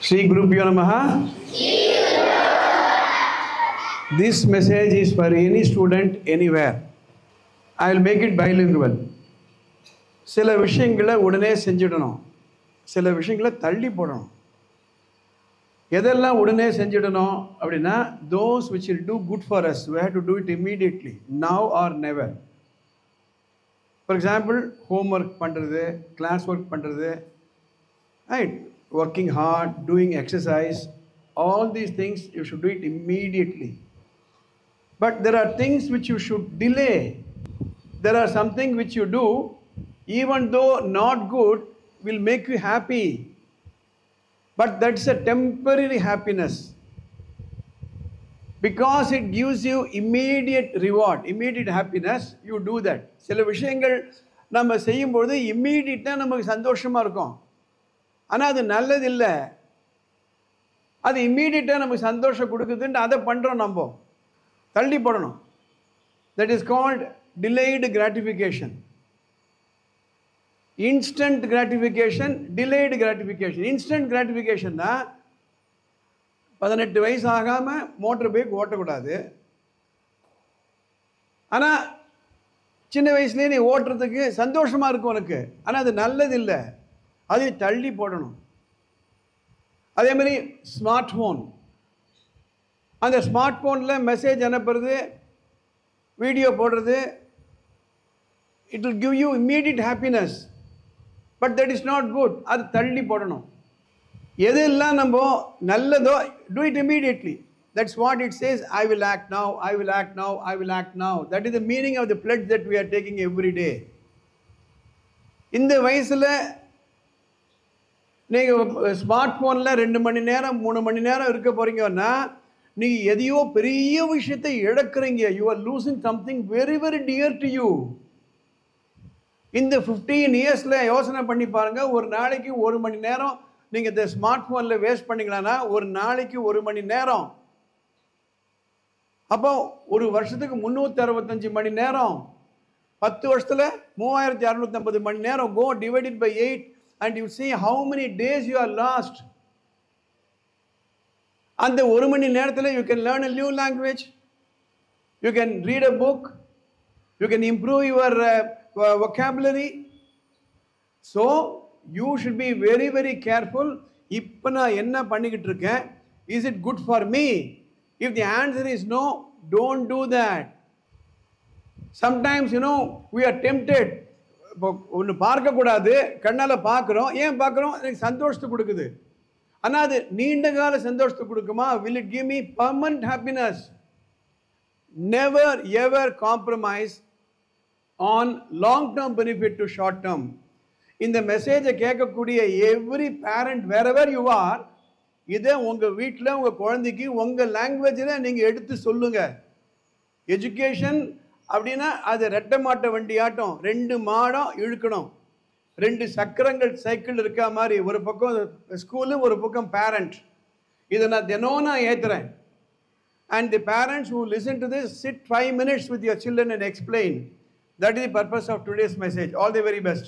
Shri Gurubhyo Namaha. This message is for any student anywhere. I will make it bilingual. சில விஷயங்களை உடனே செஞ்சிடணும், சில விஷயங்களை தள்ளி போடணும். எதெல்லாம் உடனே செஞ்சிடணும் அப்படின்னா, those which will do good for us, we have to do it immediately, now or never. For example, homework பண்ணுறது, class work பண்ணுறது, right? Working hard, doing exercise, all these things you should do it immediately. But there are things which you should delay. There are something which you do, even though not good, will make you happy. But that's a temporary happiness. Because it gives you immediate reward, immediate happiness, you do that. சில விஷயங்கள் நம்ம செய்யும்போது இம்மீடியட்டாக நமக்கு சந்தோஷமாக இருக்கும், ஆனால் அது நல்லதில்லை. அது இம்மீடியட்டாக நமக்கு சந்தோஷம் கொடுக்குதுன்ட்டு அதை பண்ணுறோம், நம்ம தள்ளி போடணும். That is called delayed gratification. Instant gratification, delayed gratification. Instant gratification தான் 18 வயசு ஆகாமல் மோட்டர் பைக் ஓட்டக்கூடாது. ஆனால் சின்ன வயசுலேயே நீ ஓட்டுறதுக்கு சந்தோஷமாக இருக்கும் உனக்கு, ஆனால் அது நல்லதில்லை, அதை தள்ளி போடணும். அதே மாதிரி ஸ்மார்ட் ஃபோன், அந்த ஸ்மார்ட் ஃபோனில் மெசேஜ் அனுப்புறது, வீடியோ போடுறது, it will give you immediate happiness, but that is not good. அது தள்ளி போடணும். எதெல்லாம் நம்ம நல்லதோ do it immediately. That's what it says, I will act now, I will act now, I will act now. That is the meaning of the pledge that we are taking every day. இந்த வயசில் நீங்கள் smart ஃபோனில் 2 மணி நேரம் 3 மணி நேரம் இருக்க போகிறீங்கன்னா, நீங்கள் எதையோ பெரிய விஷயத்தை இழக்கிறீங்க. You are losing something very very dear to you. இந்த 15 இயர்ஸில் யோசனை பண்ணி பாருங்கள், ஒரு நாளைக்கு 1 மணி நேரம் நீங்கள் இந்த ஸ்மார்ட் ஃபோனில் வேஸ்ட் பண்ணிங்களான்னா, ஒரு நாளைக்கு 1 மணி நேரம், அப்போ ஒரு வருஷத்துக்கு 365 மணி நேரம், 10 வருஷத்தில் 3650 மணி நேரம். Go divide it by 8 and you see how many days you are lost. அந்த 1 மணி நேரத்தில் you can learn a new language, you can read a book, you can improve your vocabulary. So you should be very very careful. இப்போ நான் என்ன பண்ணிக்கிட்டு இருக்கேன், is it good for me? If the answer is no, don't do that. Sometimes we are tempted. இப்போ ஒன்று பார்க்கக்கூடாது, கண்ணால் பார்க்குறோம். ஏன் பார்க்குறோம்? எனக்கு சந்தோஷத்தை கொடுக்குது. ஆனால் அது நீண்ட கால சந்தோஷத்தை கொடுக்குமா? Will it give me permanent happiness? Never ever compromise on long term benefit to short term. இந்த மெசேஜை கேட்கக்கூடிய every parent wherever you are, இதை உங்கள் வீட்டில் உங்கள் குழந்தைக்கு உங்கள் லாங்குவேஜில் நீங்கள் எடுத்து சொல்லுங்கள். எஜுகேஷன் அப்படின்னா அது ரெட்டை மாட்ட வண்டி ஆட்டம், 2 மாடம் இழுக்கணும், 2 சக்கரங்கள் சைக்கிள் இருக்கா மாதிரி, ஒரு பக்கம் ஸ்கூலு ஒரு பக்கம் பேரண்ட். இதை நான் தினம் ஏற்றுறேன். And the parents who listen to this, sit 5 minutes with your children and explain. That is the purpose of today's message. All the very best.